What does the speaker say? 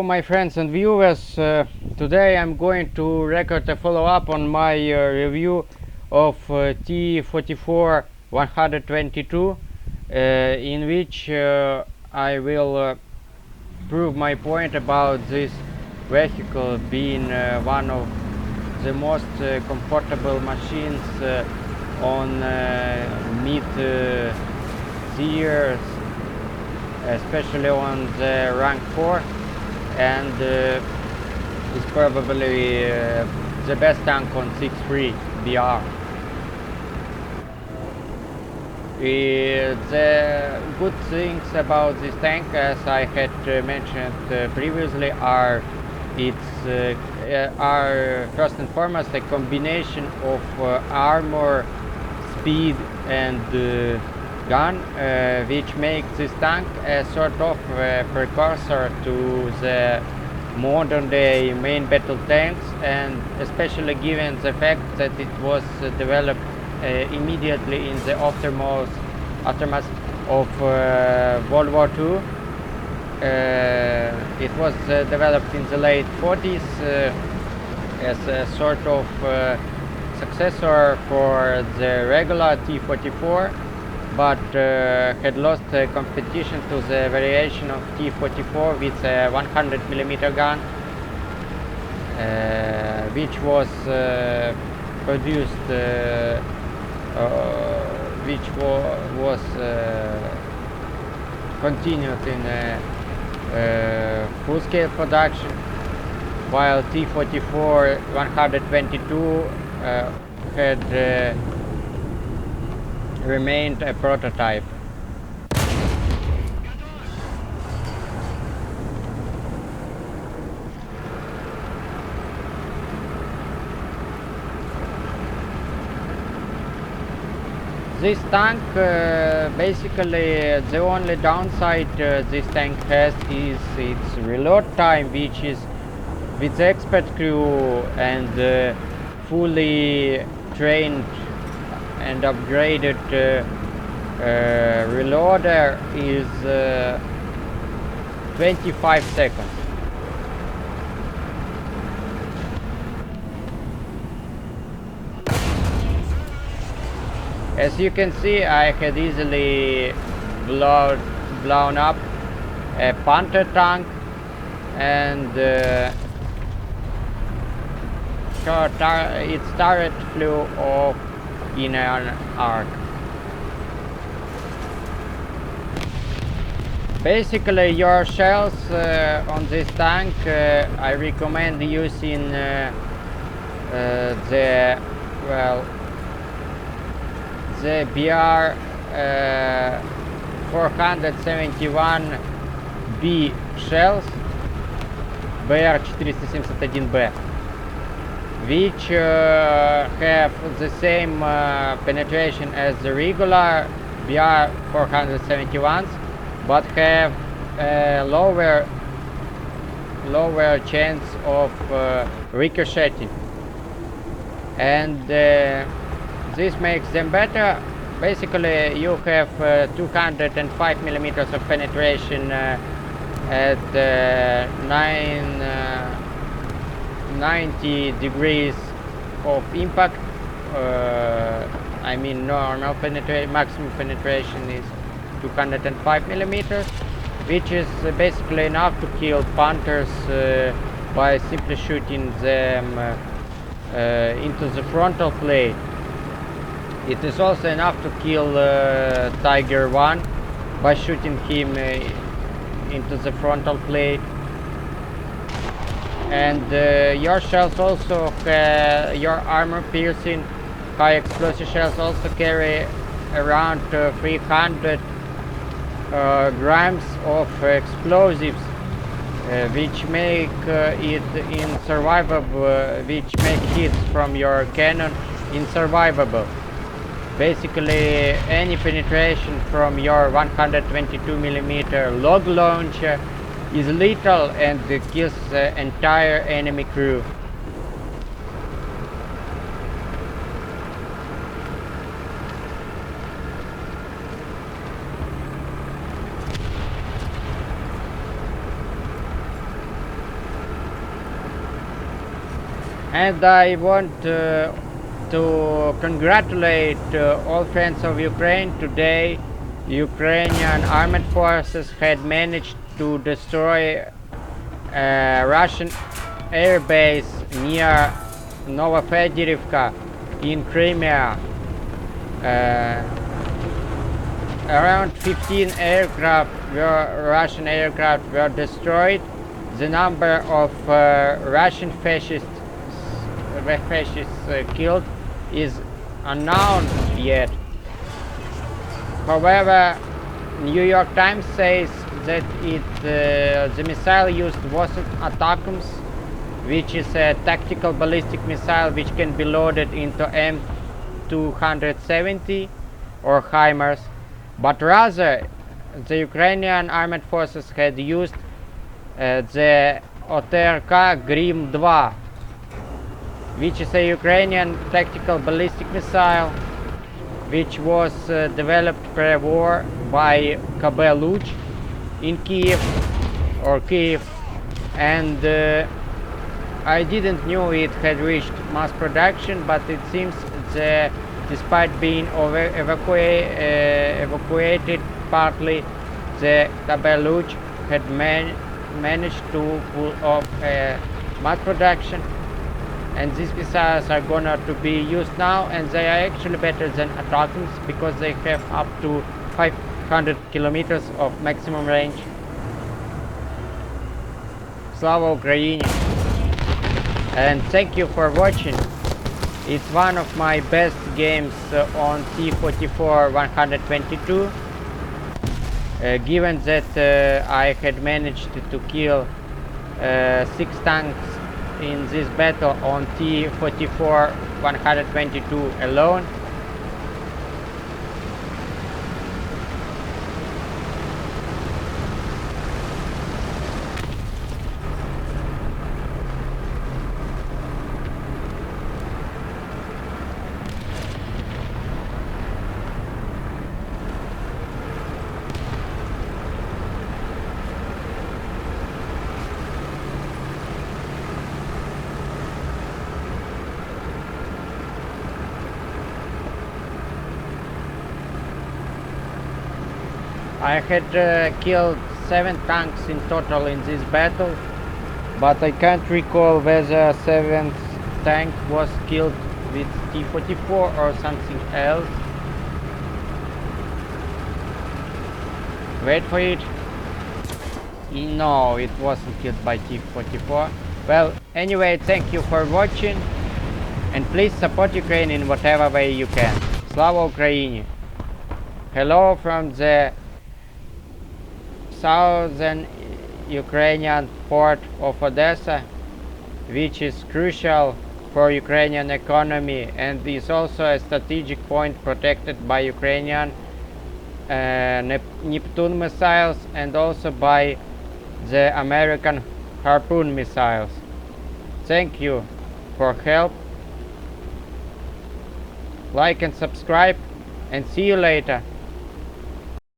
Hello my friends and viewers, today I'm going to record a follow-up on my review of T-44-122 in which I will prove my point about this vehicle being one of the most comfortable machines on mid-tiers, especially on the rank 4, and is probably the best tank on 6.3 BR. The good things about this tank, as I had mentioned previously, are first and foremost a combination of armor, speed and gun, which makes this tank a sort of precursor to the modern day main battle tanks, and especially given the fact that it was developed immediately in the aftermath of World War II. It was developed in the late 40s as a sort of successor for the regular T-44, but had lost competition to the variation of T-44 with a 100mm gun, which was produced, which was continued in full-scale production, while T-44-122 had remained a prototype. This tank, basically the only downside this tank has is its reload time, which is, with expert crew and fully trained and upgraded reloader, is 25 seconds. As you can see, I had easily blown up a Panther tank, and its turret flew off in an arc. Basically, your shells on this tank, I recommend using the BR 471B shells, BR 471B, which have the same penetration as the regular BR 471s, but have a lower chance of ricocheting, and this makes them better. Basically, you have 205mm of penetration at 90 degrees of impact. I mean, normal maximum penetration is 205mm, which is basically enough to kill Panthers by simply shooting them into the frontal plate. It is also enough to kill Tiger 1 by shooting him into the frontal plate. And your shells also, your armor piercing high explosive shells also carry around 300 grams of explosives, which make it which make hits from your cannon insurvivable. Basically, any penetration from your 122mm log launcher is lethal and kills the entire enemy crew. And I want to congratulate all friends of Ukraine. Today, Ukrainian armed forces had managed to destroy a Russian airbase near Novofedorivka in Crimea. Around 15 Russian aircraft were destroyed. The number of Russian fascists killed is unknown yet. However, New York Times says that the missile used wasn't ATACMS, which is a tactical ballistic missile which can be loaded into M270 or HIMARS, but rather the Ukrainian armed forces had used the OTRK Grim-2, which is a Ukrainian tactical ballistic missile which was developed pre-war by KB Luch in Kiev, and I didn't know it had reached mass production, but it seems that despite being evacuated partly, the KB Luch had managed to pull off mass production, and these missiles are gonna to be used now, and they are actually better than ATACMS because they have up to 500 kilometers of maximum range. Slava Ukraini! And thank you for watching. It's one of my best games on T-44-122. Given that I had managed to kill 6 tanks in this battle on T-44-122 alone. I had killed 7 tanks in total in this battle, but I can't recall whether 7th tank was killed with T-44 or something else. Wait for it. No, it wasn't killed by T-44. Well, anyway, thank you for watching, and please support Ukraine in whatever way you can. Slava Ukraini! Hello from the southern Ukrainian port of Odessa, which is crucial for Ukrainian economy and is also a strategic point protected by Ukrainian Neptune missiles and also by the American Harpoon missiles. Thank you for help. Like and subscribe, and see you later.